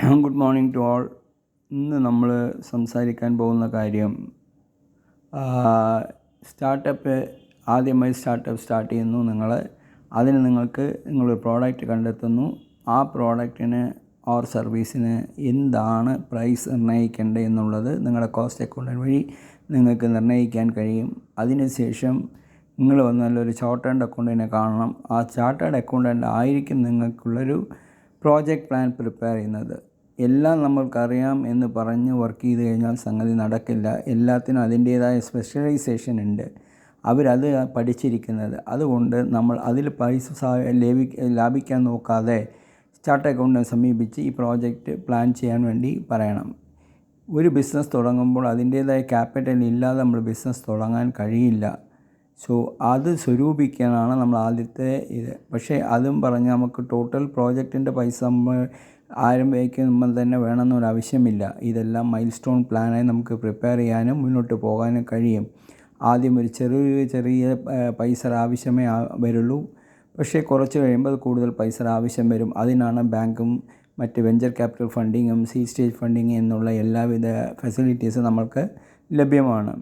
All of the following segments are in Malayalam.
Good morning to all. ഇന്ന് നമ്മൾ സംസാരിക്കാൻ പോകുന്ന കാര്യം സ്റ്റാർട്ടപ്പ്. ആദ്യമായി സ്റ്റാർട്ടപ്പ് സ്റ്റാർട്ട് ചെയ്യുന്നു അതിന് നിങ്ങളൊരു പ്രോഡക്റ്റ് കണ്ടെത്തുന്നു. ആ പ്രോഡക്റ്റിന് ഓർ സർവീസിന് എന്താണ് പ്രൈസ് നിർണ്ണയിക്കേണ്ടത് എന്നുള്ളത് നിങ്ങളുടെ കോസ്റ്റ് അക്കൗണ്ടൻറ്റ് വഴി നിങ്ങൾക്ക് നിർണ്ണയിക്കാൻ കഴിയും. അതിനുശേഷം നിങ്ങൾ നല്ലൊരു ചാർട്ടേഡ് അക്കൗണ്ടൻറ്റിനെ കാണണം. ആ ചാർട്ടേഡ് അക്കൗണ്ടൻറ്റ് ആയിരിക്കും നിങ്ങൾക്കുള്ളൊരു പ്രോജക്റ്റ് പ്ലാൻ പ്രിപ്പയർ ചെയ്യുന്നത്. എല്ലാം നമ്മൾക്കറിയാം എന്ന് പറഞ്ഞ് വർക്ക് ചെയ്ത് കഴിഞ്ഞാൽ സംഗതി നടക്കില്ല. എല്ലാത്തിനും അതിൻ്റേതായ സ്പെഷ്യലൈസേഷൻ ഉണ്ട്. അവരത് പഠിച്ചിരിക്കുന്നത്. അതുകൊണ്ട് നമ്മൾ അതിൽ പൈസ ലാഭിക്കാൻ നോക്കാതെ ചാർട്ടേഡ് അക്കൗണ്ടൻറ്റിനെ സമീപിച്ച് ഈ പ്രോജക്റ്റ് പ്ലാൻ ചെയ്യാൻ വേണ്ടി പറയണം. ഒരു ബിസിനസ് തുടങ്ങുമ്പോൾ അതിൻ്റേതായ ക്യാപിറ്റൽ ഇല്ലാതെ നമ്മൾ ബിസിനസ് തുടങ്ങാൻ കഴിയില്ല. സോ അത് സ്വരൂപിക്കാനാണ് നമ്മൾ ആദ്യത്തെ ഇത്. പക്ഷേ അതും പറഞ്ഞ് നമുക്ക് ടോട്ടൽ പ്രോജക്റ്റിൻ്റെ പൈസ നമ്മൾ ആരംഭിക്കുമ്പോൾ തന്നെ വേണമെന്നൊരാവശ്യമില്ല. ഇതെല്ലാം മൈൽ സ്റ്റോൺ പ്ലാനായി നമുക്ക് പ്രിപ്പയർ ചെയ്യാനും മുന്നോട്ട് പോകാനും കഴിയും. ആദ്യം ഒരു ചെറിയ പൈസ ആവശ്യമേ വരുള്ളൂ. പക്ഷേ കുറച്ച് കഴിയുമ്പോൾ അത് കൂടുതൽ പൈസ ആവശ്യം വരും. അതിനാണ് ബാങ്കും മറ്റ് വെഞ്ചർ ക്യാപിറ്റൽ ഫണ്ടിങ്ങും സീഡ് സ്റ്റേജ് ഫണ്ടിങ് എന്നുള്ള എല്ലാവിധ ഫെസിലിറ്റീസും നമ്മൾക്ക് ലഭ്യമാണ്.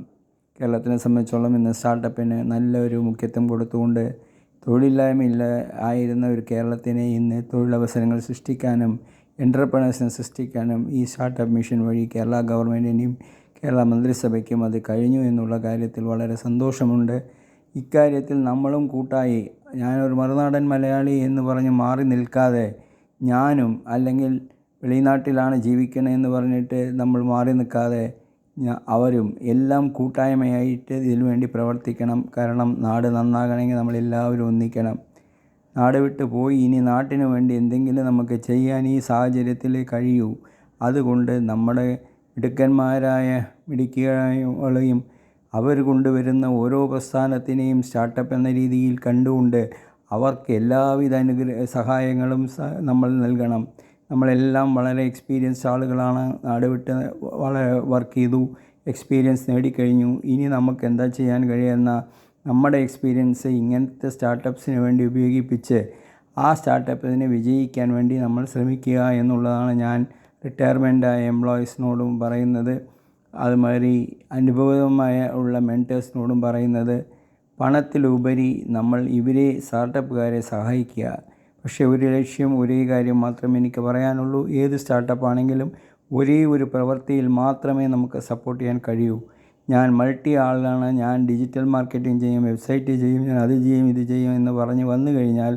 കേരളത്തിനെ സംബന്ധിച്ചോളം ഇന്ന് സ്റ്റാർട്ടപ്പിന് നല്ലൊരു മുഖ്യത്വം കൊടുത്തുകൊണ്ട് ആയിരുന്ന ഒരു കേരളത്തിനെ ഇന്ന് തൊഴിലവസരങ്ങൾ സൃഷ്ടിക്കാനും എൻ്റർപ്രണേഴ്സിനെ സൃഷ്ടിക്കാനും ഈ സ്റ്റാർട്ടപ്പ് മിഷൻ വഴി കേരള ഗവൺമെൻറ്റിനെയും കേരള മന്ത്രിസഭയ്ക്കും അത് കഴിഞ്ഞു എന്നുള്ള കാര്യത്തിൽ വളരെ സന്തോഷമുണ്ട്. ഇക്കാര്യത്തിൽ നമ്മളും കൂട്ടായി, ഞാനൊരു മറുനാടൻ മലയാളി എന്ന് പറഞ്ഞ് മാറി നിൽക്കാതെ, ഞാനും അല്ലെങ്കിൽ വെളിനാട്ടിലാണ് ജീവിക്കണമെന്ന് പറഞ്ഞിട്ട് നമ്മൾ മാറി നിൽക്കാതെ അവരും എല്ലാം കൂട്ടായ്മയായിട്ട് ഇതിനു വേണ്ടി പ്രവർത്തിക്കണം. കാരണം നാട് നന്നാകണമെങ്കിൽ നമ്മളെല്ലാവരും ഒന്നിക്കണം. നാട് വിട്ട് പോയി ഇനി നാട്ടിന് വേണ്ടി എന്തെങ്കിലും നമുക്ക് ചെയ്യാൻ ഈ സാഹചര്യത്തിൽ കഴിയൂ. അതുകൊണ്ട് നമ്മുടെ മിടുക്കികളെയും അവർ കൊണ്ടുവരുന്ന ഓരോ പ്രസ്ഥാനത്തിനെയും സ്റ്റാർട്ടപ്പ് എന്ന രീതിയിൽ കണ്ടുകൊണ്ട് അവർക്ക് എല്ലാവിധ സഹായങ്ങളും നമ്മൾ നൽകണം. നമ്മളെല്ലാം വളരെ എക്സ്പീരിയൻസ്ഡ് ആളുകളാണ്. നാട് വിട്ട് വളരെ വർക്ക് ചെയ്തു, എക്സ്പീരിയൻസ് നേടിക്കഴിഞ്ഞു. ഇനി നമുക്ക് എന്താ ചെയ്യാൻ കഴിയുന്ന നമ്മുടെ എക്സ്പീരിയൻസ് ഇങ്ങനത്തെ സ്റ്റാർട്ടപ്പ്സിന് വേണ്ടി ഉപയോഗിപ്പിച്ച് ആ സ്റ്റാർട്ടപ്പിനെ വിജയിക്കാൻ വേണ്ടി നമ്മൾ ശ്രമിക്കുക എന്നുള്ളതാണ് ഞാൻ റിട്ടയർമെൻ്റായ എംപ്ലോയീസിനോടും പറയുന്നത്. അതുമാതിരി അനുഭവമായ ഉള്ള മെൻറ്റേഴ്സിനോടും പറയുന്നത്. പണത്തിലുപരി നമ്മൾ ഇവരെ സ്റ്റാർട്ടപ്പുകാരെ സഹായിക്കുക. പക്ഷേ ഒരു ലക്ഷ്യം, ഒരേ കാര്യം മാത്രമേ എനിക്ക് പറയാനുള്ളൂ. ഏത് സ്റ്റാർട്ടപ്പാണെങ്കിലും ഒരേ ഒരു പ്രവൃത്തിയിൽ മാത്രമേ നമുക്ക് സപ്പോർട്ട് ചെയ്യാൻ കഴിയൂ. ഞാൻ മൾട്ടി ആളാണ്, ഞാൻ ഡിജിറ്റൽ മാർക്കറ്റിംഗ് ചെയ്യും, വെബ്സൈറ്റ് ചെയ്യും, ഞാൻ അത് ചെയ്യും ഇത് ചെയ്യും എന്ന് പറഞ്ഞ് വന്നു കഴിഞ്ഞാൽ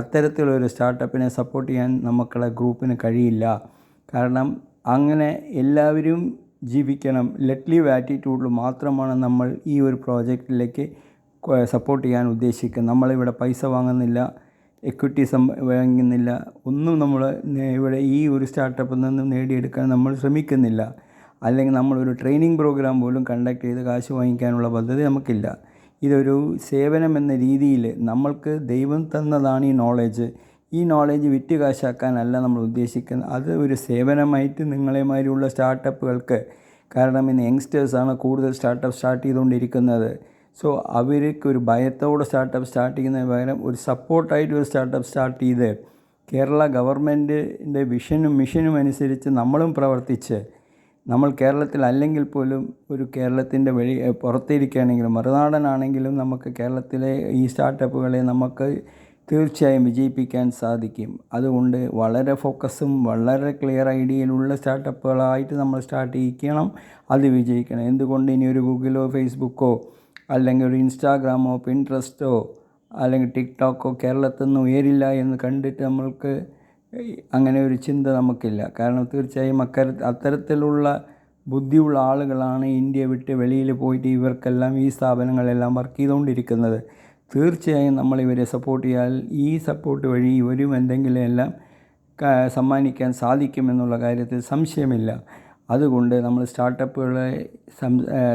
അത്തരത്തിലൊരു സ്റ്റാർട്ടപ്പിനെ സപ്പോർട്ട് ചെയ്യാൻ നമുക്കുള്ള ഗ്രൂപ്പിന് കഴിയില്ല. കാരണം അങ്ങനെ എല്ലാവരും ജീവിക്കണം. ലെറ്റ് ലീവ് ആറ്റിറ്റ്യൂഡിൽ മാത്രമാണ് നമ്മൾ ഈ ഒരു പ്രോജക്റ്റിലേക്ക് സപ്പോർട്ട് ചെയ്യാൻ ഉദ്ദേശിക്കുന്നത്. നമ്മളിവിടെ പൈസ വാങ്ങുന്നില്ല, എക്വിറ്റി വാങ്ങുന്നില്ല, ഒന്നും നമ്മൾ ഇവിടെ ഈ ഒരു സ്റ്റാർട്ടപ്പിൽ നിന്ന് നേടിയെടുക്കാൻ നമ്മൾ ശ്രമിക്കുന്നില്ല. അല്ലെങ്കിൽ നമ്മളൊരു ട്രെയിനിങ് പ്രോഗ്രാം പോലും കണ്ടക്ട് ചെയ്ത് കാശ് വാങ്ങിക്കാനുള്ള പദ്ധതി നമുക്കില്ല. ഇതൊരു സേവനം എന്ന രീതിയിൽ നമ്മൾക്ക് ദൈവം തന്നതാണ് ഈ നോളേജ് വിറ്റ് കാശാക്കാനല്ല നമ്മൾ ഉദ്ദേശിക്കുന്നത്. അത് ഒരു സേവനമായിട്ട് നിങ്ങളെമാതിരിയുള്ള സ്റ്റാർട്ടപ്പുകൾക്ക്, കാരണം ഇന്ന് യങ്സ്റ്റേഴ്സാണ് കൂടുതൽ സ്റ്റാർട്ടപ്പ് സ്റ്റാർട്ട് ചെയ്തുകൊണ്ടിരിക്കുന്നത്. സോ അവർക്ക് ഒരു ഭയത്തോടെ സ്റ്റാർട്ടപ്പ് സ്റ്റാർട്ട് ചെയ്യുന്നതിന് പകരം ഒരു സപ്പോർട്ടായിട്ട് ഒരു സ്റ്റാർട്ടപ്പ് സ്റ്റാർട്ട് ചെയ്ത് കേരള ഗവൺമെൻറ്റിൻ്റെ വിഷനും മിഷനും അനുസരിച്ച് നമ്മളും പ്രവർത്തിച്ച്, നമ്മൾ കേരളത്തിലല്ലെങ്കിൽ പോലും ഒരു കേരളത്തിൻ്റെ പുറത്തിരിക്കുകയാണെങ്കിലും മറുനാടനാണെങ്കിലും നമുക്ക് കേരളത്തിലെ ഈ സ്റ്റാർട്ടപ്പുകളെ നമുക്ക് തീർച്ചയായും വിജയിപ്പിക്കാൻ സാധിക്കും. അതുകൊണ്ട് വളരെ ഫോക്കസും വളരെ ക്ലിയർ ഐഡിയയിലുള്ള സ്റ്റാർട്ടപ്പുകളായിട്ട് നമ്മൾ സ്റ്റാർട്ട് ചെയ്യിക്കണം. അത് വിജയിക്കണം. എന്തുകൊണ്ട് ഇനി ഒരു ഗൂഗിളോ ഫേസ്ബുക്കോ അല്ലെങ്കിൽ ഒരു ഇൻസ്റ്റാഗ്രാമോ പിൻട്രസ്റ്റോ അല്ലെങ്കിൽ ടിക്ടോക്കോ കേരളത്തിൽ നിന്ന് ഉയരില്ല എന്ന് കണ്ടിട്ട് നമ്മൾക്ക് അങ്ങനെ ഒരു ചിന്ത നമുക്കില്ല. കാരണം തീർച്ചയായും അത്തരത്തിലുള്ള ബുദ്ധിയുള്ള ആളുകളാണ് ഇന്ത്യ വിട്ട് വെളിയിൽ പോയിട്ട് ഇവർക്കെല്ലാം ഈ സ്ഥാപനങ്ങളെല്ലാം വർക്ക് ചെയ്തുകൊണ്ടിരിക്കുന്നത്. തീർച്ചയായും നമ്മളിവരെ സപ്പോർട്ട് ചെയ്താൽ ഈ സപ്പോർട്ട് വഴി ഇവരും എന്തെങ്കിലും എല്ലാം സമ്മാനിക്കാൻ സാധിക്കുമെന്നുള്ള കാര്യത്തിൽ സംശയമില്ല. അതുകൊണ്ട് നമ്മൾ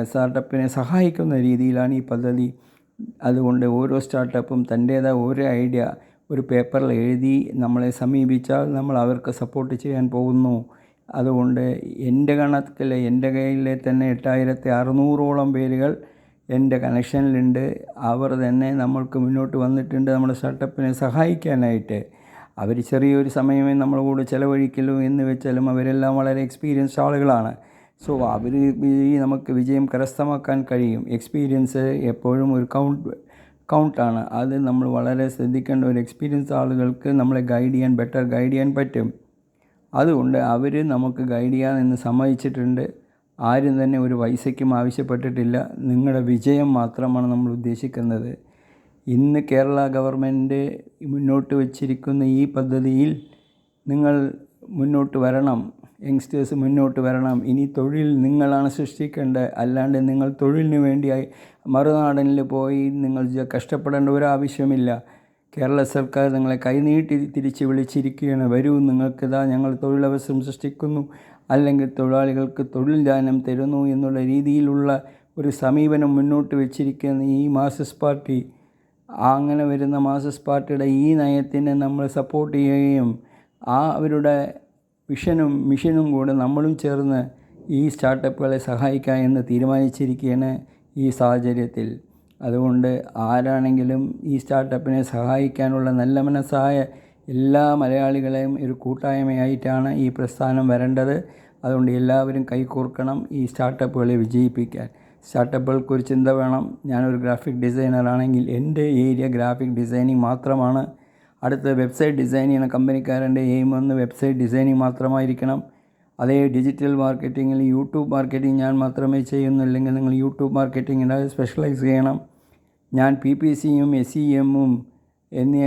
സ്റ്റാർട്ടപ്പിനെ സഹായിക്കുന്ന രീതിയിലാണ് ഈ പദ്ധതി. അതുകൊണ്ട് ഓരോ സ്റ്റാർട്ടപ്പും തൻ്റേതായ ഒരു ഐഡിയ ഒരു പേപ്പറിൽ എഴുതി നമ്മളെ സമീപിച്ചാൽ നമ്മൾ അവർക്ക് സപ്പോർട്ട് ചെയ്യാൻ പോകുന്നു. അതുകൊണ്ട് എൻ്റെ കയ്യിലെ തന്നെ 8600ഓളം പേരുകൾ എൻ്റെ കണക്ഷനിലുണ്ട്. അവർ തന്നെ നമ്മൾക്ക് മുന്നോട്ട് വന്നിട്ടുണ്ട് നമ്മുടെ സ്റ്റാർട്ടപ്പിനെ സഹായിക്കാനായിട്ട്. അവർ ചെറിയൊരു സമയമേ നമ്മളെ കൂടെ ചിലവഴിക്കലൂ എന്ന് വെച്ചാലും അവരെല്ലാം വളരെ എക്സ്പീരിയൻസ്ഡ് ആളുകളാണ്. സോ അവർ നമുക്ക് വിജയം കരസ്ഥമാക്കാൻ കഴിയും. എക്സ്പീരിയൻസ് എപ്പോഴും ഒരു കൗണ്ടാണ്. അത് നമ്മൾ വളരെ ശ്രദ്ധിക്കേണ്ട. ഒരു എക്സ്പീരിയൻസ് ആളുകൾക്ക് നമ്മളെ ബെറ്റർ ഗൈഡ് ചെയ്യാൻ പറ്റും. അതുകൊണ്ട് അവർ നമുക്ക് ഗൈഡ് ചെയ്യാമെന്ന് സമ്മതിച്ചിട്ടുണ്ട്. ആരും തന്നെ ഒരു പൈസയ്ക്കും ആവശ്യപ്പെട്ടിട്ടില്ല. നിങ്ങളുടെ വിജയം മാത്രമാണ് നമ്മൾ ഉദ്ദേശിക്കുന്നത്. ഇന്ന് കേരള ഗവൺമെൻറ് മുന്നോട്ട് വച്ചിരിക്കുന്ന ഈ പദ്ധതിയിൽ നിങ്ങൾ മുന്നോട്ട് വരണം. യങ്സ്റ്റേഴ്സ് മുന്നോട്ട് വരണം. ഇനി തൊഴിൽ നിങ്ങളാണ് സൃഷ്ടിക്കേണ്ടത്. അല്ലാണ്ട് നിങ്ങൾ തൊഴിലിന് വേണ്ടിയായി മറുനാടനിൽ പോയി നിങ്ങൾ കഷ്ടപ്പെടേണ്ട ഒരാവശ്യമില്ല. കേരള സർക്കാർ നിങ്ങളെ കൈനീട്ടി തിരിച്ച് വിളിച്ചിരിക്കുകയാണ്. വരൂ, നിങ്ങൾക്കിതാ ഞങ്ങൾ തൊഴിലവസരം സൃഷ്ടിക്കുന്നു, അല്ലെങ്കിൽ തൊഴിലാളികൾക്ക് തൊഴിൽ ദാനം തരുന്നു എന്നുള്ള രീതിയിലുള്ള ഒരു സമീപനം മുന്നോട്ട് വെച്ചിരിക്കുന്ന ഈ മാർക്സിസ്റ്റ് പാർട്ടി, അങ്ങനെ വരുന്ന മാർക്സിസ്റ്റ് പാർട്ടിയുടെ ഈ നയത്തിനെ നമ്മൾ സപ്പോർട്ട് ചെയ്യുകയും അവരുടെ വിഷനും മിഷനും കൂടെ നമ്മളും ചേർന്ന് ഈ സ്റ്റാർട്ടപ്പുകളെ സഹായിക്കാം എന്ന് തീരുമാനിച്ചിരിക്കുകയാണ് ഈ സാഹചര്യത്തിൽ. അതുകൊണ്ട് ആരാണെങ്കിലും ഈ സ്റ്റാർട്ടപ്പിനെ സഹായിക്കാനുള്ള നല്ല മനസ്സായ എല്ലാ മലയാളികളെയും ഒരു കൂട്ടായ്മയായിട്ടാണ് ഈ പ്രസ്ഥാനം വരേണ്ടത്. അതുകൊണ്ട് എല്ലാവരും കൈകോർക്കണം ഈ സ്റ്റാർട്ടപ്പുകളെ വിജയിപ്പിക്കാൻ. സ്റ്റാർട്ടപ്പുകൾക്കൊരു ചിന്ത വേണം. ഞാനൊരു ഗ്രാഫിക് ഡിസൈനറാണെങ്കിൽ എൻ്റെ ഏരിയ ഗ്രാഫിക് ഡിസൈനിങ് മാത്രമാണ്. അടുത്ത വെബ്സൈറ്റ് ഡിസൈൻ ചെയ്യുന്ന കമ്പനിക്കാരൻ്റെ എയിം വെബ്സൈറ്റ് ഡിസൈനിങ് മാത്രമായിരിക്കണം. അതേ ഡിജിറ്റൽ മാർക്കറ്റിങ്ങിൽ യൂട്യൂബ് മാർക്കറ്റിംഗ് ഞാൻ മാത്രമേ ചെയ്യുന്നുള്ളെങ്കിൽ നിങ്ങൾ യൂട്യൂബ് മാർക്കറ്റിങ്ങിന് സ്പെഷ്യലൈസ് ചെയ്യണം. ഞാൻ PPCയും SEMഉം എന്നീ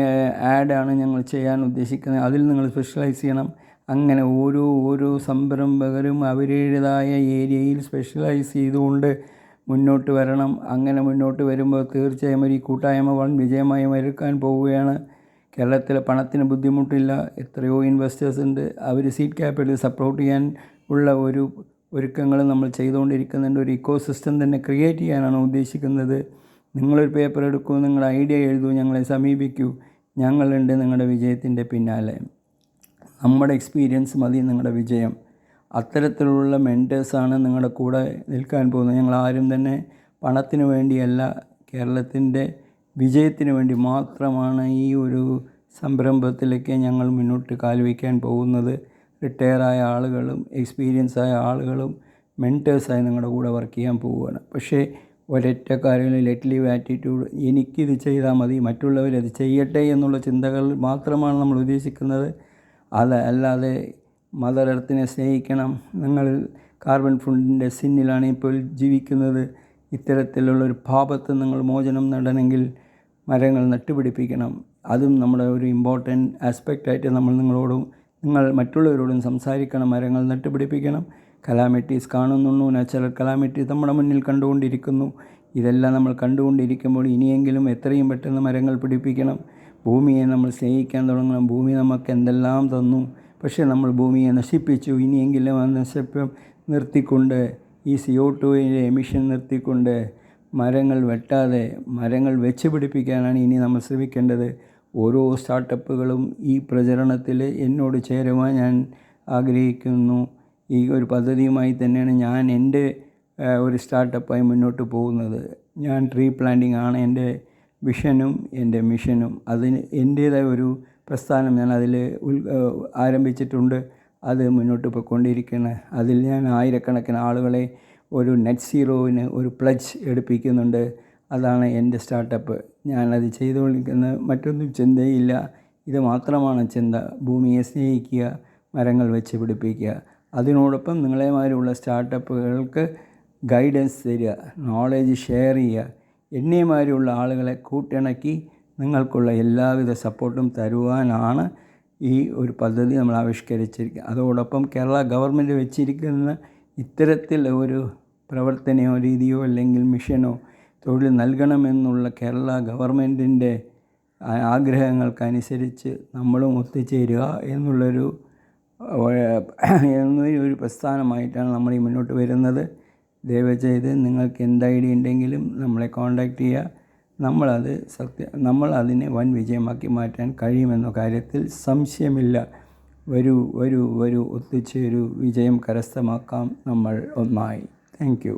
ആഡാണ് ഞങ്ങൾ ചെയ്യാൻ ഉദ്ദേശിക്കുന്നത്. അതിൽ നിങ്ങൾ സ്പെഷ്യലൈസ് ചെയ്യണം. അങ്ങനെ ഓരോ സംരംഭകരും അവരുടേതായ ഏരിയയിൽ സ്പെഷ്യലൈസ് ചെയ്തുകൊണ്ട് മുന്നോട്ട് വരണം. അങ്ങനെ മുന്നോട്ട് വരുമ്പോൾ തീർച്ചയായും ഈ കൂട്ടായ്മ വൻ വിജയമായി വരുക്കാൻ പോവുകയാണ്. കേരളത്തിൽ പണത്തിന് ബുദ്ധിമുട്ടില്ല. എത്രയോ ഇൻവെസ്റ്റേഴ്സ് ഉണ്ട്. അവർ സീഡ് ക്യാപിറ്റൽ സപ്പോർട്ട് ചെയ്യാൻ ഉള്ള ഒരുക്കങ്ങൾ നമ്മൾ ചെയ്തുകൊണ്ടിരിക്കുന്നുണ്ട്. ഒരു ഇക്കോ സിസ്റ്റം തന്നെ ക്രിയേറ്റ് ചെയ്യാനാണ് ഉദ്ദേശിക്കുന്നത്. നിങ്ങളൊരു പേപ്പർ എടുക്കൂ, നിങ്ങളുടെ ഐഡിയ എഴുതൂ, ഞങ്ങളെ സമീപിക്കൂ. ഞങ്ങളുണ്ട് നിങ്ങളുടെ വിജയത്തിൻ്റെ പിന്നാലെ. നമ്മുടെ എക്സ്പീരിയൻസ് മതി നിങ്ങളുടെ വിജയം. അത്തരത്തിലുള്ള മെൻറ്റേഴ്സാണ് നിങ്ങളുടെ കൂടെ നിൽക്കാൻ പോകുന്നത്. ഞങ്ങളാരും തന്നെ പണത്തിന് വേണ്ടിയല്ല, കേരളത്തിൻ്റെ വിജയത്തിന് വേണ്ടി മാത്രമാണ് ഈ ഒരു സംരംഭത്തിലേക്ക് ഞങ്ങൾ മുന്നോട്ട് കാൽവയ്ക്കാൻ പോകുന്നത്. റിട്ടയറായ ആളുകളും എക്സ്പീരിയൻസ് ആയ ആളുകളും മെൻറ്റേഴ്സായി നിങ്ങളുടെ കൂടെ വർക്ക് ചെയ്യാൻ പോവുകയാണ്. പക്ഷേ ഒരൊറ്റ കാര്യങ്ങളിൽ ലെറ്റ് ലീവ് ആറ്റിറ്റ്യൂഡ്, എനിക്കിത് ചെയ്താൽ മതി, മറ്റുള്ളവരത് ചെയ്യട്ടെ എന്നുള്ള ചിന്തകൾ മാത്രമാണ് നമ്മൾ ഉദ്ദേശിക്കുന്നത്. അല്ലാതെ മദർ എർത്തിനെ സ്നേഹിക്കണം, നിങ്ങൾ കാർബൺ ഫുഡിൻ്റെ സിന്നിലാണ് ഇപ്പോൾ ജീവിക്കുന്നത്, ഇത്തരത്തിലുള്ളൊരു പാപത്തിൽ നിങ്ങൾ മോചനം നേടണമെങ്കിൽ മരങ്ങൾ നട്ടുപിടിപ്പിക്കണം. അതും നമ്മുടെ ഒരു ഇമ്പോർട്ടൻറ്റ് ആസ്പെക്റ്റായിട്ട് നിങ്ങൾ മറ്റുള്ളവരോടും സംസാരിക്കണം. മരങ്ങൾ നട്ടുപിടിപ്പിക്കണം. കലാമിറ്റീസ് കാണുന്നു, നാച്ചുറൽ കലാമിറ്റീസ് നമ്മുടെ മുന്നിൽ കണ്ടുകൊണ്ടിരിക്കുന്നു. ഇതെല്ലാം നമ്മൾ കണ്ടുകൊണ്ടിരിക്കുമ്പോൾ ഇനിയെങ്കിലും എത്രയും പെട്ടെന്ന് മരങ്ങൾ പിടിപ്പിക്കണം. ഭൂമിയെ നമ്മൾ സ്നേഹിക്കാൻ തുടങ്ങണം. ഭൂമി നമുക്ക് എന്തെല്ലാം തന്നു, പക്ഷേ നമ്മൾ ഭൂമിയെ നശിപ്പിച്ചു. ഇനിയെങ്കിലും ആ നശിപ്പം നിർത്തിക്കൊണ്ട്, ഈ CO2 എമിഷൻ നിർത്തിക്കൊണ്ട്, മരങ്ങൾ വെട്ടാതെ മരങ്ങൾ വെച്ച് പിടിപ്പിക്കാനാണ് ഇനി നമ്മൾ ശ്രമിക്കേണ്ടത്. ഓരോ സ്റ്റാർട്ടപ്പുകളും ഈ പ്രചരണത്തിൽ എന്നോട് ചേരുവാൻ ഞാൻ ആഗ്രഹിക്കുന്നു. ഈ ഒരു പദ്ധതിയുമായി തന്നെയാണ് ഞാൻ എൻ്റെ ഒരു സ്റ്റാർട്ടപ്പായി മുന്നോട്ട് പോകുന്നത്. ഞാൻ ട്രീ പ്ലാന്റിംഗ് ആണ് എൻ്റെ വിഷനും എൻ്റെ മിഷനും. അതിന് എൻ്റേതായ ഒരു പ്രസ്ഥാനം ഞാൻ അതിൽ ആരംഭിച്ചിട്ടുണ്ട്. അത് മുന്നോട്ട് പോയിക്കൊണ്ടിരിക്കുകയാണ്. അതിൽ ഞാൻ ആയിരക്കണക്കിന് ആളുകളെ ഒരു നെറ്റ് സീറോവിന് ഒരു പ്ലജ് എടുപ്പിക്കുന്നുണ്ട്. അതാണ് എൻ്റെ സ്റ്റാർട്ടപ്പ്. ഞാനത് ചെയ്തുകൊണ്ടിരിക്കുന്ന മറ്റൊന്നും ചിന്തയില്ല. ഇത് മാത്രമാണ് ചിന്ത. ഭൂമിയെ സ്നേഹിക്കുക, മരങ്ങൾ വെച്ച് പിടിപ്പിക്കുക. അതിനോടൊപ്പം നിങ്ങളെമാരുള്ള സ്റ്റാർട്ടപ്പുകൾക്ക് ഗൈഡൻസ് തരിക, നോളേജ് ഷെയർ ചെയ്യുക. എന്നെമാരുള്ള ആളുകളെ കൂട്ടിണക്കി നിങ്ങൾക്കുള്ള എല്ലാവിധ സപ്പോർട്ടും തരുവാനാണ് ഈ ഒരു പദ്ധതി നമ്മൾ ആവിഷ്കരിച്ചിരിക്കുക. അതോടൊപ്പം കേരള ഗവൺമെൻറ് വെച്ചിരിക്കുന്ന ഇത്തരത്തിൽ ഒരു പ്രവർത്തനയോ രീതിയോ അല്ലെങ്കിൽ മിഷനോ തൊഴിൽ നൽകണമെന്നുള്ള കേരള ഗവൺമെൻറ്റിൻ്റെ ആഗ്രഹങ്ങൾക്കനുസരിച്ച് നമ്മളും ഒത്തുചേരുക എന്നൊരു പ്രസ്ഥാനമായിട്ടാണ് നമ്മൾ ഈ മുന്നോട്ട് വരുന്നത്. ദയവുചെയ്ത് നിങ്ങൾക്ക് എന്ത് ഐഡിയ ഉണ്ടെങ്കിലും നമ്മളെ കോൺടാക്റ്റ് ചെയ്യുക. നമ്മൾ അതിനെ വൻ വിജയമാക്കി മാറ്റാൻ കഴിയുമെന്ന കാര്യത്തിൽ സംശയമില്ല. വരൂ ഒത്തുചേരൂ, വിജയം കരസ്ഥമാക്കാം നമ്മൾ ഒന്നായി. Thank you.